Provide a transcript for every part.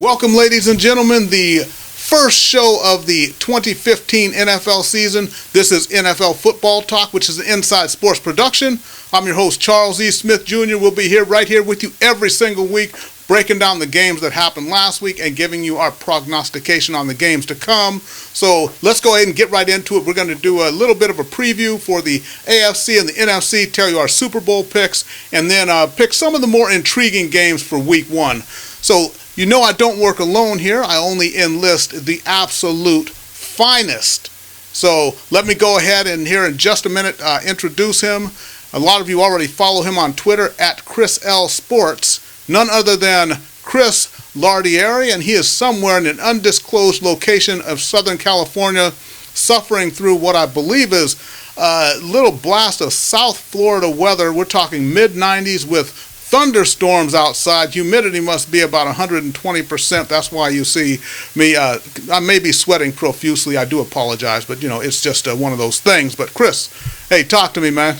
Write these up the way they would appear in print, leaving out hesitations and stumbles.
Welcome, ladies and gentlemen, the first show of the 2015 NFL season. This is NFL Football Talk, which is an Inside Sports production. I'm your host, Charles E. Smith Jr. We'll be here right here with you every single week, breaking down the games that happened last week and giving you our prognostication on the games to come. So let's go ahead and get right into it. We're going to do a little bit of a preview for the AFC and the NFC, tell you our Super Bowl picks, and then pick some of the more intriguing games for Week 1. So you know I don't work alone here. I only enlist the absolute finest. So let me go ahead and here in just a minute introduce him. A lot of you already follow him on Twitter at Chris L Sports. None other than Chris Lardieri, and he is somewhere in an undisclosed location of Southern California, suffering through what I believe is a little blast of South Florida weather. We're talking mid-90s with thunderstorms outside. Humidity must be about 120%. That's why you see me, I may be sweating profusely. I do apologize, but you know, it's just one of those things. But Chris, hey, talk to me, man.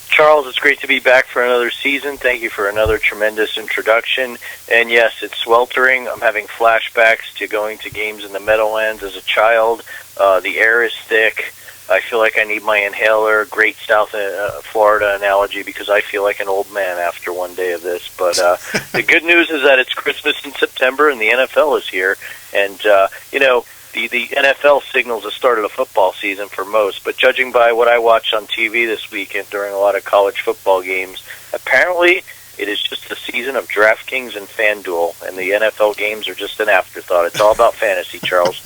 Charles, it's great to be back for another season. Thank you for another tremendous introduction. And yes, it's sweltering. I'm having flashbacks to going to games in the Meadowlands as a child. The air is thick. I feel like I need my inhaler. Great South Florida analogy, because I feel like an old man after one day of this. But the good news is that it's Christmas in September and the NFL is here. And, you know, the NFL signals the start of the football season for most, but judging by what I watched on TV this weekend during a lot of college football games, apparently it is just the season of DraftKings and FanDuel, and the NFL games are just an afterthought. It's all about fantasy, Charles.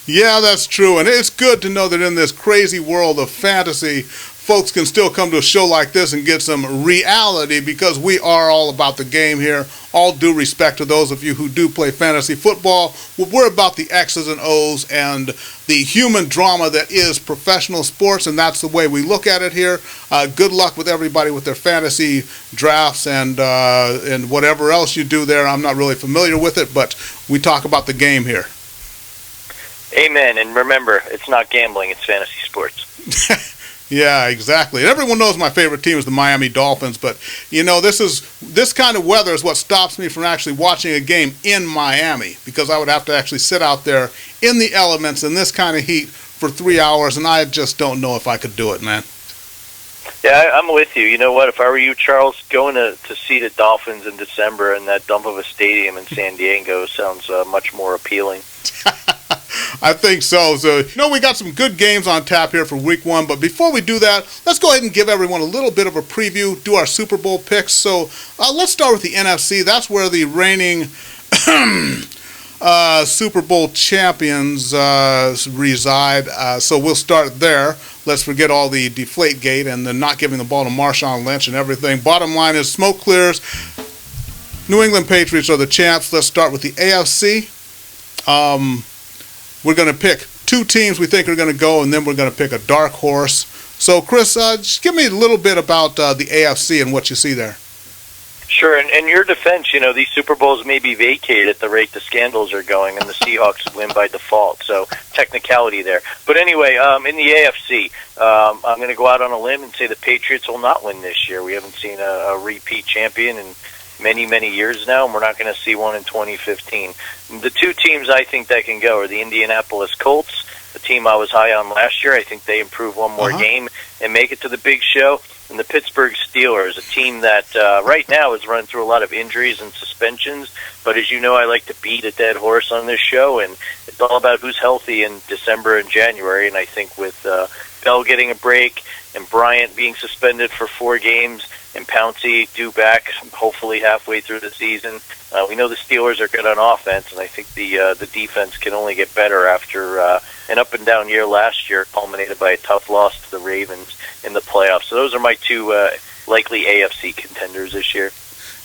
Yeah, that's true, and it's good to know that in this crazy world of fantasy, folks can still come to a show like this and get some reality, because we are all about the game here. All due respect to those of you who do play fantasy football. We're about the X's and O's and the human drama that is professional sports, and that's the way we look at it here. Good luck with everybody with their fantasy drafts and whatever else you do there. I'm not really familiar with it, but we talk about the game here. Amen, and remember, it's not gambling, it's fantasy sports. Yeah, exactly. And everyone knows my favorite team is the Miami Dolphins, but you know, this kind of weather is what stops me from actually watching a game in Miami, because I would have to actually sit out there in the elements in this kind of heat for 3 hours, and I just don't know if I could do it, man. Yeah, I'm with you. You know what? If I were you, Charles, going to see the Dolphins in December in that dump of a stadium in San Diego sounds much more appealing. I think so. So, you know, we got some good games on tap here for Week 1, but before we do that, let's go ahead and give everyone a little bit of a preview, do our Super Bowl picks. So, let's start with the NFC. That's where the reigning Super Bowl champions reside. So we'll start there. Let's forget all the Deflategate and the not giving the ball to Marshawn Lynch and everything. Bottom line is smoke clears. New England Patriots are the champs. Let's start with the AFC. We're going to pick two teams we think are going to go, and then we're going to pick a dark horse. So, Chris, just give me a little bit about the AFC and what you see there. Sure, and in your defense, you know, these Super Bowls may be vacated at the rate the scandals are going, and the Seahawks win by default, so technicality there. But anyway, in the AFC, I'm going to go out on a limb and say the Patriots will not win this year. We haven't seen a repeat champion in many years now, and we're not going to see one in 2015. The two teams I think that can go are the Indianapolis Colts, the team I was high on last year. I think they improve one more game and make it to the big show. And the Pittsburgh Steelers, a team that right now is running through a lot of injuries and suspensions. But as you know, I like to beat a dead horse on this show, and it's all about who's healthy in December and January. And I think with Bell getting a break and Bryant being suspended for 4 games and Pouncey due back hopefully halfway through the season, we know the Steelers are good on offense, and I think the defense can only get better after an up-and-down year last year, culminated by a tough loss to the Ravens in the playoffs. So those are my two likely AFC contenders this year.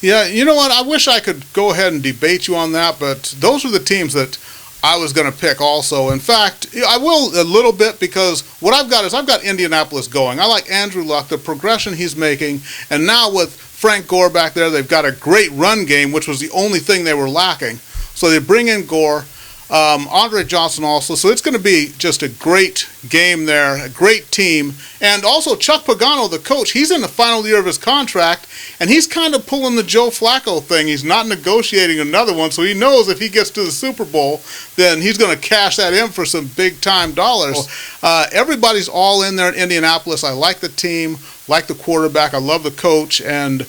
Yeah, you know what? I wish I could go ahead and debate you on that, but those are the teams that I was going to pick also. In fact, I will a little bit, because what I've got Indianapolis going. I like Andrew Luck, the progression he's making, and now with Frank Gore back there, they've got a great run game, which was the only thing they were lacking. So they bring in Gore. Andre Johnson also. So it's going to be just a great game there, a great team. And also Chuck Pagano, the coach, he's in the final year of his contract, and he's kind of pulling the Joe Flacco thing. He's not negotiating another one, so he knows if he gets to the Super Bowl, then he's going to cash that in for some big-time dollars. Everybody's all in there in Indianapolis. I like the team, like the quarterback. I love the coach, and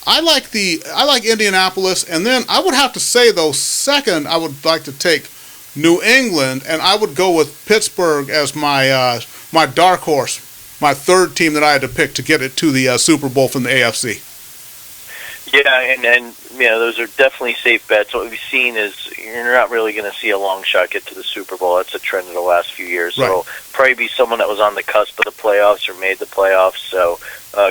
I like Indianapolis. And then I would have to say, though, second, I would like to take New England, and I would go with Pittsburgh as my my dark horse, my third team that I had to pick to get it to the Super Bowl from the AFC. Yeah, and those are definitely safe bets. What we've seen is you're not really going to see a long shot get to the Super Bowl. That's a trend of the last few years. Right. So it'll probably be someone that was on the cusp of the playoffs or made the playoffs. So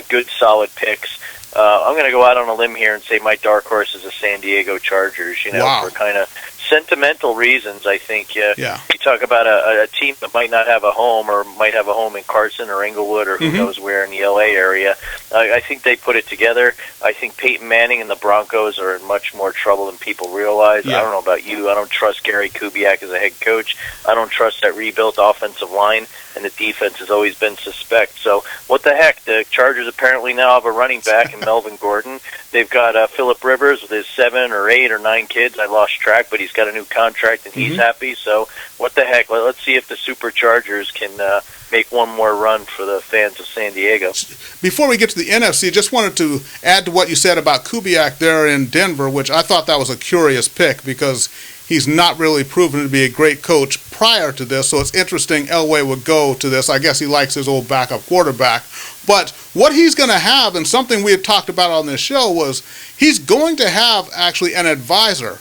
good, solid picks. I'm going to go out on a limb here and say my dark horse is the San Diego Chargers. Wow. For kind of sentimental reasons, I think. Yeah. You talk about a team that might not have a home, or might have a home in Carson or Inglewood or who knows where in the L.A. area. I think they put it together. I think Peyton Manning and the Broncos are in much more trouble than people realize. Yeah. I don't know about you. I don't trust Gary Kubiak as a head coach. I don't trust that rebuilt offensive line, and the defense has always been suspect. So what the heck? The Chargers apparently now have a running back in Melvin Gordon. They've got Phillip Rivers with his 7 or 8 or 9 kids. I lost track, but he's got a new contract and he's happy. So what the heck? Let's see if the Superchargers can make one more run for the fans of San Diego. Before we get to the NFC, just wanted to add to what you said about Kubiak there in Denver, which I thought that was a curious pick because he's not really proven to be a great coach prior to this, so it's interesting Elway would go to this. I guess he likes his old backup quarterback. But what he's going to have, and something we had talked about on this show, was he's going to have actually an advisor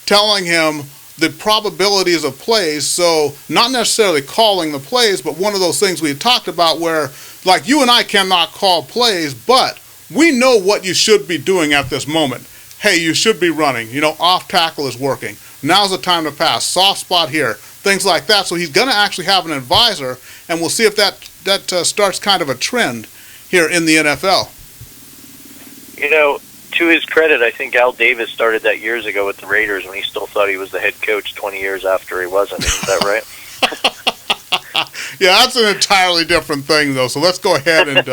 telling him the probabilities of plays, so not necessarily calling the plays, but one of those things we had talked about where, like, you and I cannot call plays, but we know what you should be doing at this moment. Hey, you should be running. Off tackle is working. Now's the time to pass. Soft spot here. Things like that. So he's going to actually have an advisor, and we'll see if that starts kind of a trend here in the NFL. To his credit, I think Al Davis started that years ago with the Raiders when he still thought he was the head coach 20 years after he wasn't. Isn't that right? Yeah, that's an entirely different thing, though. So let's go ahead and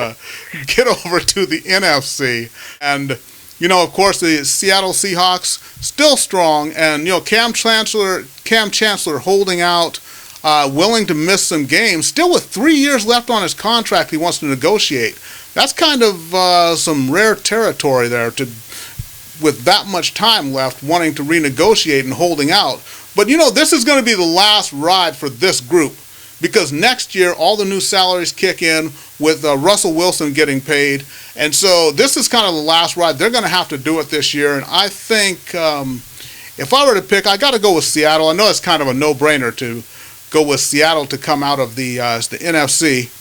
get over to the NFC. And, of course, the Seattle Seahawks still strong. And, Cam Chancellor holding out, willing to miss some games. Still with 3 years left on his contract he wants to negotiate. That's kind of some rare territory there with that much time left wanting to renegotiate and holding out. But, this is going to be the last ride for this group because next year all the new salaries kick in with Russell Wilson getting paid. And so this is kind of the last ride. They're going to have to do it this year. And I think if I were to pick, I got to go with Seattle. I know it's kind of a no-brainer to go with Seattle to come out of the NFC.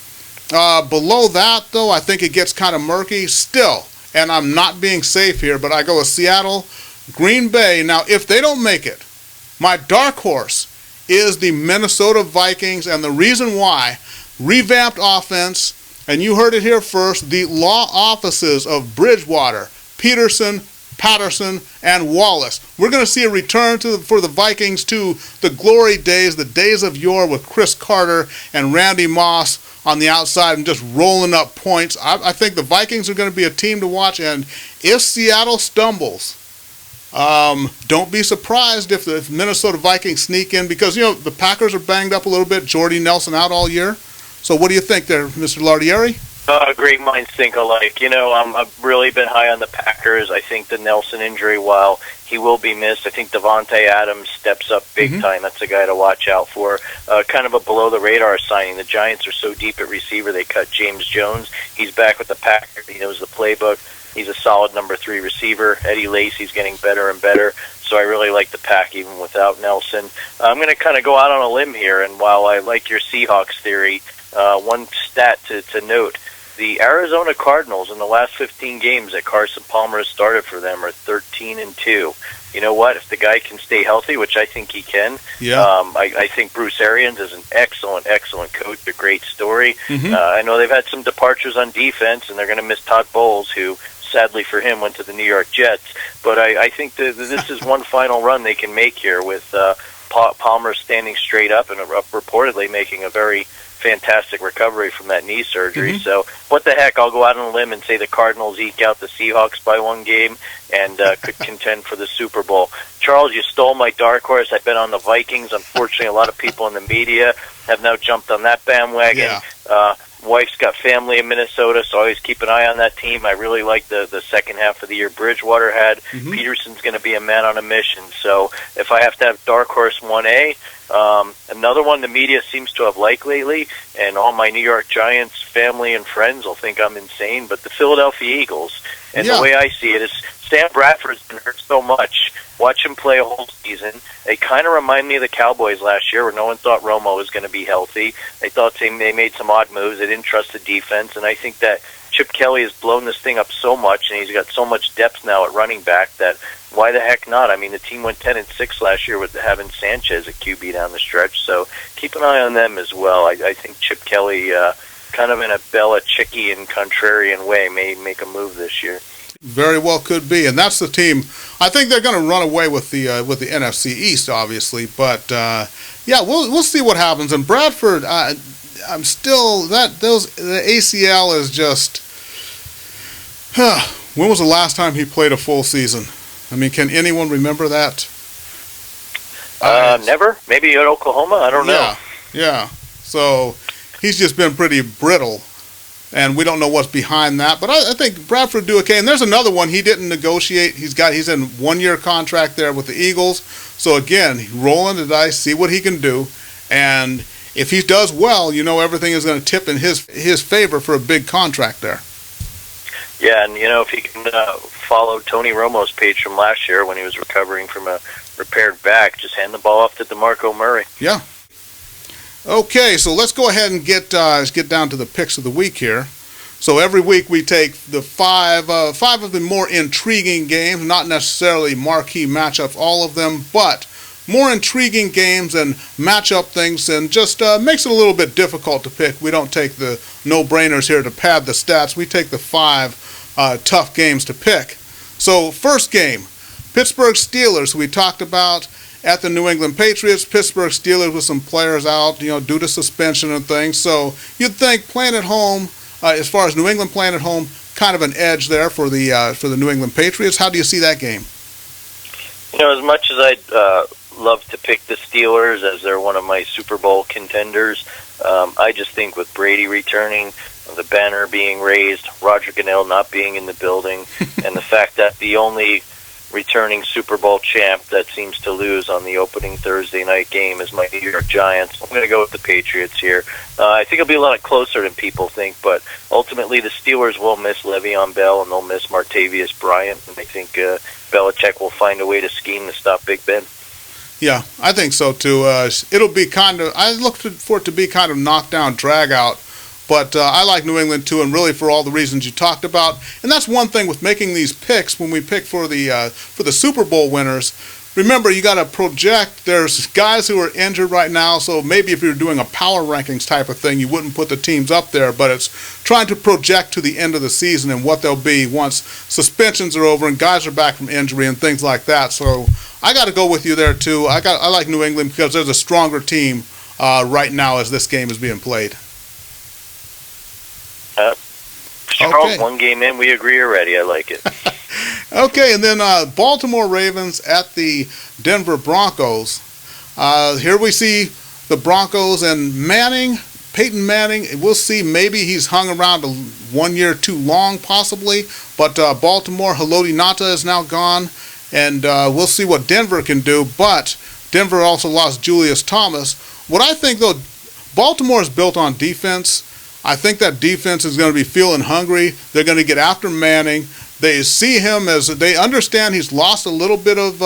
Below that, though, I think it gets kind of murky still. And I'm not being safe here, but I go with Seattle, Green Bay. Now, if they don't make it, my dark horse is the Minnesota Vikings. And the reason why, revamped offense, and you heard it here first, the law offices of Bridgewater, Peterson, Patterson, and Wallace. We're going to see a return for the Vikings to the glory days, the days of yore with Chris Carter and Randy Moss on the outside and just rolling up points. I think the Vikings are going to be a team to watch, and if Seattle stumbles, don't be surprised if the Minnesota Vikings sneak in because, the Packers are banged up a little bit. Jordy Nelson out all year. So what do you think there, Mr. Lardieri? Great minds think alike. I've really been high on the Packers. I think the Nelson injury, while he will be missed, I think Devontae Adams steps up big time. That's a guy to watch out for. Kind of a below-the-radar signing. The Giants are so deep at receiver, they cut James Jones. He's back with the Packers. He knows the playbook. He's a solid number 3 receiver. Eddie Lacy's getting better and better. So I really like the Pack even without Nelson. I'm going to kind of go out on a limb here, and while I like your Seahawks theory, one stat to note, the Arizona Cardinals in the last 15 games that Carson Palmer has started for them are 13-2. You know what? If the guy can stay healthy, which I think he can, I think Bruce Arians is an excellent coach, a great story. I know they've had some departures on defense, and they're going to miss Todd Bowles, who, sadly for him, went to the New York Jets. But I think that this is one final run they can make here with Palmer standing straight up and reportedly making a very fantastic recovery from that knee surgery. Mm-hmm. So what the heck, I'll go out on a limb and say the Cardinals eke out the Seahawks by one game and could contend for the Super Bowl. Charles, you stole my dark horse. I've been on the Vikings. Unfortunately, a lot of people in the media have now jumped on that bandwagon. Yeah. Wife's got family in Minnesota, so always keep an eye on that team. I really like the second half of the year Bridgewater had. Mm-hmm. Peterson's going to be a man on a mission. So if I have to have dark horse 1A, another one the media seems to have liked lately, and all my New York Giants family and friends will think I'm insane, but the Philadelphia Eagles. And the way I see it is Sam Bradford's been hurt so much. Watch him play a whole season. They kind of remind me of the Cowboys last year where no one thought Romo was going to be healthy. They thought they made some odd moves. They didn't trust the defense, and I think that Chip Kelly has blown this thing up so much, and he's got so much depth now at running back that why the heck not? I mean, the team went 10-6 last year with having Sanchez at QB down the stretch, so keep an eye on them as well. I think Chip Kelly, kind of in a Belichickian and contrarian way, may make a move this year. Very well could be, and that's the team. I think they're going to run away with the NFC East, obviously. But yeah, we'll see what happens. And Bradford, I'm still the ACL is just. When was the last time he played a full season? I mean, can anyone remember that? Never. Maybe at Oklahoma. I don't know. Yeah. So he's just been pretty brittle. And we don't know what's behind that, but I think Bradford do okay. And there's another one he didn't negotiate. He's in 1-year contract there with the Eagles. So again, rolling the dice, see what he can do, and if he does well, everything is going to tip in his favor for a big contract there. Yeah, and if he can follow Tony Romo's page from last year when he was recovering from a repaired back, just hand the ball off to DeMarco Murray. Yeah. Okay, so let's go ahead and get down to the picks of the week here. So every week we take the five of the more intriguing games, not necessarily marquee matchups, all of them, but more intriguing games and matchup things, and just makes it a little bit difficult to pick. We don't take the no-brainers here to pad the stats. We take the 5 tough games to pick. So first game, Pittsburgh Steelers, we talked about, at the New England Patriots. Pittsburgh Steelers with some players out, due to suspension and things. So you'd think playing at home, as far as New England playing at home, kind of an edge there for the New England Patriots. How do you see that game? As much as I'd love to pick the Steelers as they're one of my Super Bowl contenders, I just think with Brady returning, the banner being raised, Roger Goodell not being in the building, and the fact that the only returning Super Bowl champ that seems to lose on the opening Thursday night game is my New York Giants. I'm going to go with the Patriots here. I think it'll be a lot closer than people think, but ultimately the Steelers will miss Le'Veon Bell and they'll miss Martavius Bryant, and I think Belichick will find a way to scheme to stop Big Ben. Yeah, I think so too. It'll be I look for it to be kind of knockdown, drag out. But I like New England too, and really for all the reasons you talked about. And that's one thing with making these picks when we pick for the Super Bowl winners. Remember, you got to project. There's guys who are injured right now, so maybe if you're doing a power rankings type of thing, you wouldn't put the teams up there. But it's trying to project to the end of the season and what they'll be once suspensions are over and guys are back from injury and things like that. So I got to go with you there too. I like New England because there's a stronger team right now as this game is being played. Charles, okay. One game in, we agree already. I like it. Okay, and then Baltimore Ravens at the Denver Broncos. Here we see the Broncos and Peyton Manning. We'll see. Maybe he's hung around 1 year too long, possibly. But Baltimore, Haloti Ngata is now gone, and we'll see what Denver can do. But Denver also lost Julius Thomas. What I think, though, Baltimore is built on defense. I think that defense is going to be feeling hungry. They're going to get after Manning. They see him as they understand he's lost a little bit of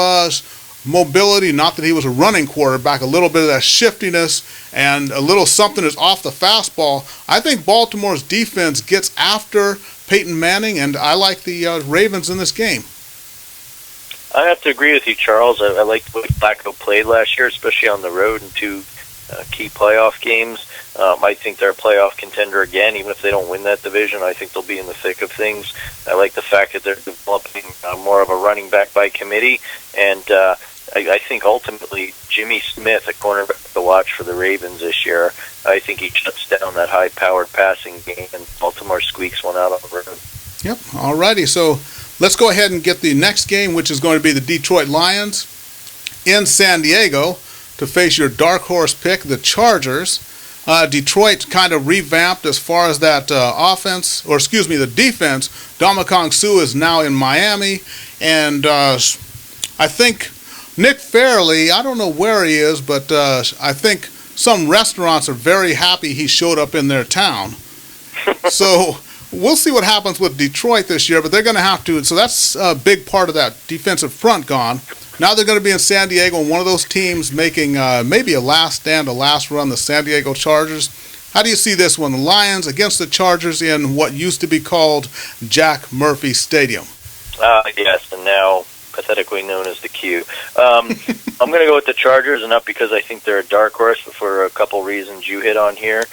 mobility. Not that he was a running quarterback, a little bit of that shiftiness and a little something is off the fastball. I think Baltimore's defense gets after Peyton Manning, and I like the Ravens in this game. I have to agree with you, Charles. I liked what Flacco played last year, especially on the road in 2 key playoff games. I think they're a playoff contender again, even if they don't win that division. I think they'll be in the thick of things. I like the fact that they're developing more of a running back by committee, and I think ultimately Jimmy Smith, a cornerback to watch for the Ravens this year, I think he shuts down that high-powered passing game, and Baltimore squeaks one out on the road. Yep. All righty. So let's go ahead and get the next game, which is going to be the Detroit Lions in San Diego to face your dark horse pick, the Chargers. Detroit kind of revamped as far as that the defense. Ndamukong Suh is now in Miami, and I think Nick Fairley, I don't know where he is, but I think some restaurants are very happy he showed up in their town. So we'll see what happens with Detroit this year, but they're going to have to. So that's a big part of that defensive front gone. Now they're going to be in San Diego, and one of those teams making maybe a last stand, a last run, the San Diego Chargers. How do you see this one? The Lions against the Chargers in what used to be called Jack Murphy Stadium. Yes, and now pathetically known as the Q. I'm going to go with the Chargers, and not because I think they're a dark horse, but for a couple reasons you hit on here.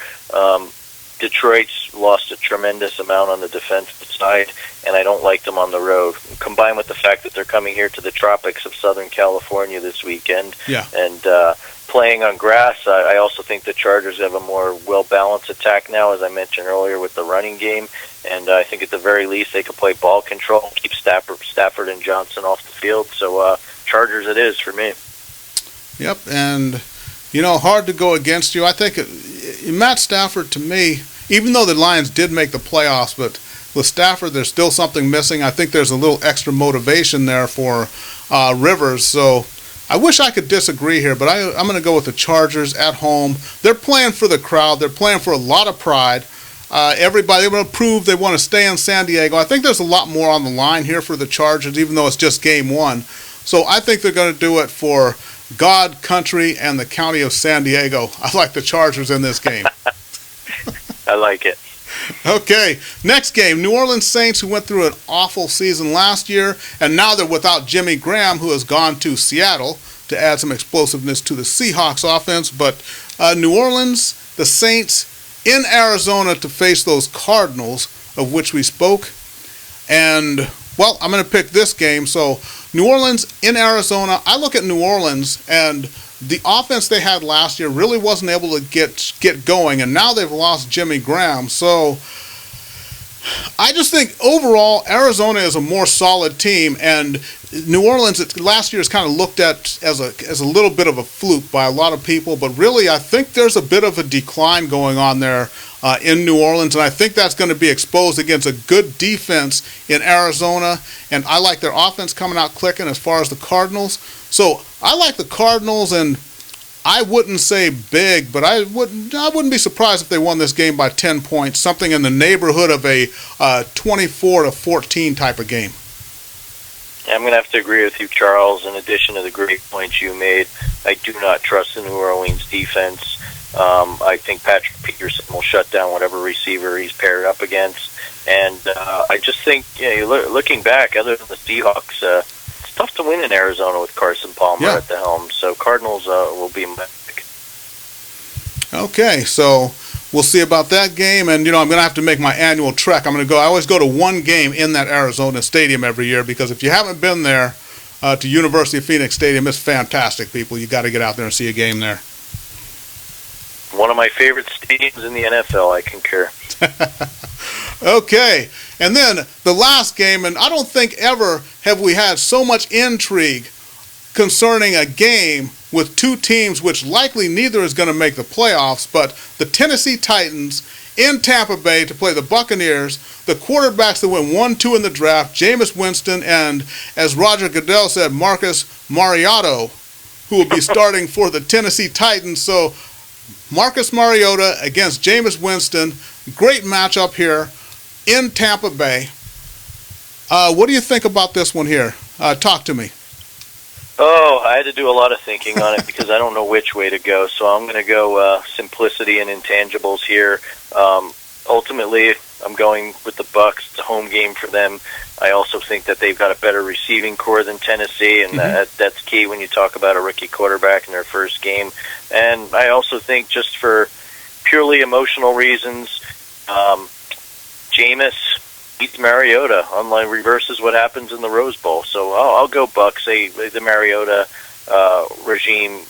Detroit's lost a tremendous amount on the defensive side, and I don't like them on the road. Combined with the fact that they're coming here to the tropics of Southern California this weekend, and playing on grass, I also think the Chargers have a more well-balanced attack now, as I mentioned earlier, with the running game, and I think at the very least they could play ball control, keep Stafford and Johnson off the field. So Chargers it is for me. Yep, and hard to go against you. I think Matt Stafford, to me, even though the Lions did make the playoffs, but with Stafford, there's still something missing. I think there's a little extra motivation there for Rivers. So I wish I could disagree here, but I'm going to go with the Chargers at home. They're playing for the crowd. They're playing for a lot of pride. Everybody, they want to prove they want to stay in San Diego. I think there's a lot more on the line here for the Chargers, even though it's just game one. So I think they're going to do it for God, country, and the county of San Diego. I like the Chargers in this game. I like it. Okay, next game, New Orleans Saints, who went through an awful season last year, and now they're without Jimmy Graham, who has gone to Seattle to add some explosiveness to the Seahawks offense. But New Orleans, the Saints in Arizona to face those Cardinals, of which we spoke. And, well, I'm going to pick this game. So New Orleans in Arizona. I look at New Orleans, and the offense they had last year really wasn't able to get going, and now they've lost Jimmy Graham. So I just think overall Arizona is a more solid team, and New Orleans last year is kind of looked at as a little bit of a fluke by a lot of people, but really I think there's a bit of a decline going on there in New Orleans, and I think that's going to be exposed against a good defense in Arizona, and I like their offense coming out clicking as far as the Cardinals. So I like the Cardinals, and I wouldn't say big, but I wouldn't be surprised if they won this game by 10 points, something in the neighborhood of a 24-14 type of game. I'm going to have to agree with you, Charles. In addition to the great points you made, I do not trust the New Orleans defense. I think Patrick Peterson will shut down whatever receiver he's paired up against. And I just think, looking back, other than the Seahawks, it's tough to win in Arizona with Carson Palmer at the helm. So Cardinals will be my pick. Okay, so we'll see about that game. And, I'm going to have to make my annual trek. I always go to one game in that Arizona stadium every year, because if you haven't been there to University of Phoenix Stadium, it's fantastic, people. You got to get out there and see a game there. One of my favorite stadiums in the NFL, I concur. Okay, and then the last game, and I don't think ever have we had so much intrigue concerning a game with two teams which likely neither is going to make the playoffs, but the Tennessee Titans in Tampa Bay to play the Buccaneers, the quarterbacks that went 1-2 in the draft, Jameis Winston, and as Roger Goodell said, Marcus Mariota, who will be starting for the Tennessee Titans. So Marcus Mariota against Jameis Winston, great matchup here in Tampa Bay. What do you think about this one here? Talk to me. Oh, I had to do a lot of thinking on it because I don't know which way to go. So I'm going to go simplicity and intangibles here. Ultimately, I'm going with the Bucs. It's a home game for them. I also think that they've got a better receiving core than Tennessee, and that's key when you talk about a rookie quarterback in their first game. And I also think just for purely emotional reasons, Jameis beats Mariota. Online reverses what happens in the Rose Bowl. So I'll go Bucs. The Mariota regime,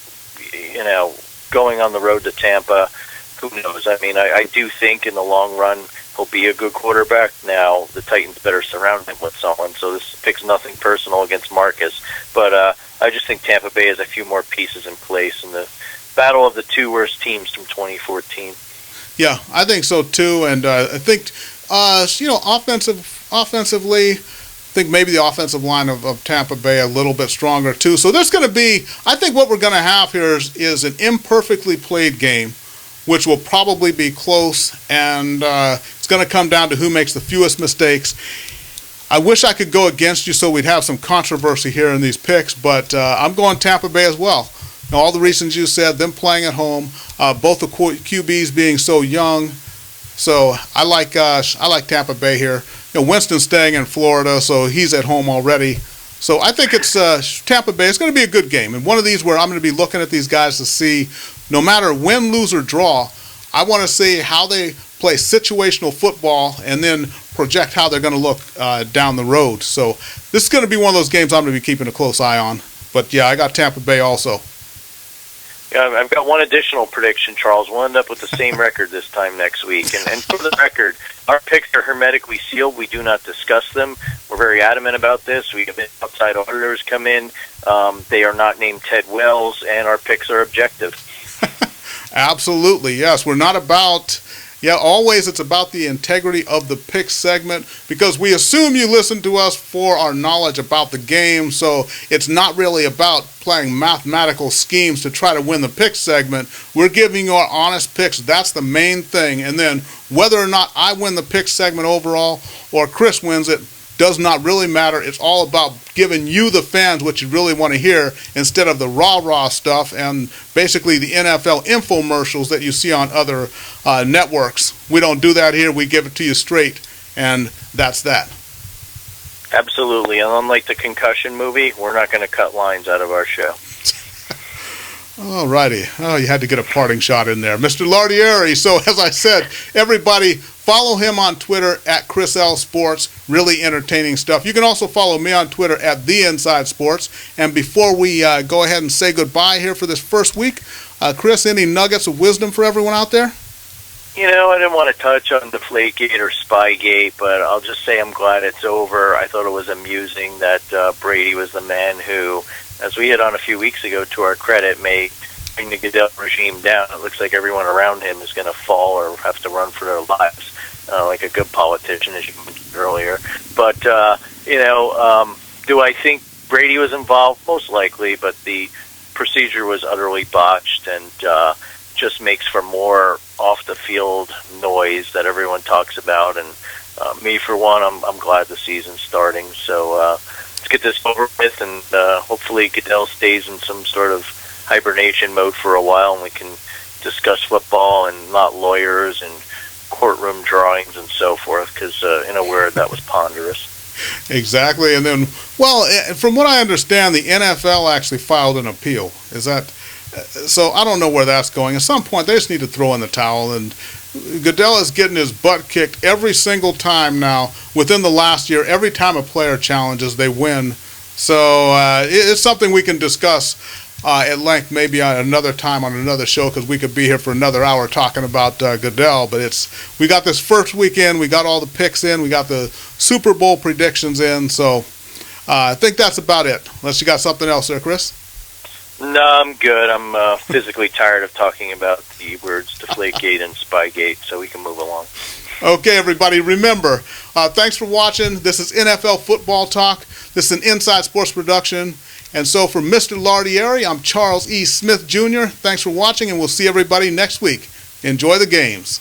going on the road to Tampa. Who knows? I mean, I do think in the long run he'll be a good quarterback. Now, the Titans better surround him with someone, so this picks nothing personal against Marcus. But I just think Tampa Bay has a few more pieces in place in the battle of the two worst teams from 2014. Yeah, I think so too, and I think, offensively, I think maybe the offensive line of Tampa Bay a little bit stronger too. So there's going to be, I think what we're going to have here is an imperfectly played game, which will probably be close, and it's going to come down to who makes the fewest mistakes. I wish I could go against you so we'd have some controversy here in these picks, but I'm going Tampa Bay as well. Now, all the reasons you said, them playing at home, both the QBs being so young, so I like Tampa Bay here. Winston's staying in Florida, so he's at home already. So I think it's Tampa Bay. It's going to be a good game, and one of these where I'm going to be looking at these guys to see, no matter win, lose, or draw, I want to see how they play situational football and then project how they're going to look down the road. So this is going to be one of those games I'm going to be keeping a close eye on. But, yeah, I got Tampa Bay also. Yeah, I've got one additional prediction, Charles. We'll end up with the same record this time next week. And for the record, our picks are hermetically sealed. We do not discuss them. We're very adamant about this. We have outside auditors come in. They are not named Ted Wells, and our picks are objective. Absolutely, yes. We're not about... Yeah, always it's about the integrity of the pick segment, because we assume you listen to us for our knowledge about the game, so it's not really about playing mathematical schemes to try to win the pick segment. We're giving you our honest picks. That's the main thing. And then whether or not I win the pick segment overall or Chris wins it does not really matter. It's all about giving you, the fans, what you really want to hear instead of the rah-rah stuff and basically the NFL infomercials that you see on other networks. We don't do that here. We give it to you straight, and that's that. Absolutely. And unlike the concussion movie, we're not going to cut lines out of our show. All righty. Oh, you had to get a parting shot in there. Mr. Lardieri. So, as I said, everybody follow him on Twitter at Chris L Sports. Really entertaining stuff. You can also follow me on Twitter at The Inside Sports. And before we go ahead and say goodbye here for this first week, Chris, any nuggets of wisdom for everyone out there? I didn't want to touch on Deflategate or Spygate, but I'll just say I'm glad it's over. I thought it was amusing that Brady was the man who, as we hit on a few weeks ago, to our credit, may bring the Goodell regime down. It looks like everyone around him is going to fall or have to run for their lives, like a good politician, as you mentioned earlier. But, do I think Brady was involved? Most likely, but the procedure was utterly botched and just makes for more off-the-field noise that everyone talks about. And me, for one, I'm glad the season's starting. So let's get this over with, and hopefully Goodell stays in some sort of hibernation mode for a while, and we can discuss football and not lawyers and courtroom drawings and so forth, because in a word, that was ponderous. Exactly. And then, well, from what I understand, the NFL actually filed an appeal. Is that... So I don't know where that's going. At some point, they just need to throw in the towel. And Goodell is getting his butt kicked every single time now. Within the last year, every time a player challenges, they win. So it's something we can discuss at length, maybe on another time on another show, because we could be here for another hour talking about Goodell. But we got this first weekend, we got all the picks in, we got the Super Bowl predictions in. So I think that's about it. Unless you got something else there, Chris? No, I'm good. I'm physically tired of talking about the words Deflategate and Spygate, so we can move along. Okay, everybody, remember, thanks for watching. This is NFL Football Talk. This is an Inside Sports production. And so for Mr. Lardieri, I'm Charles E. Smith, Jr. Thanks for watching, and we'll see everybody next week. Enjoy the games.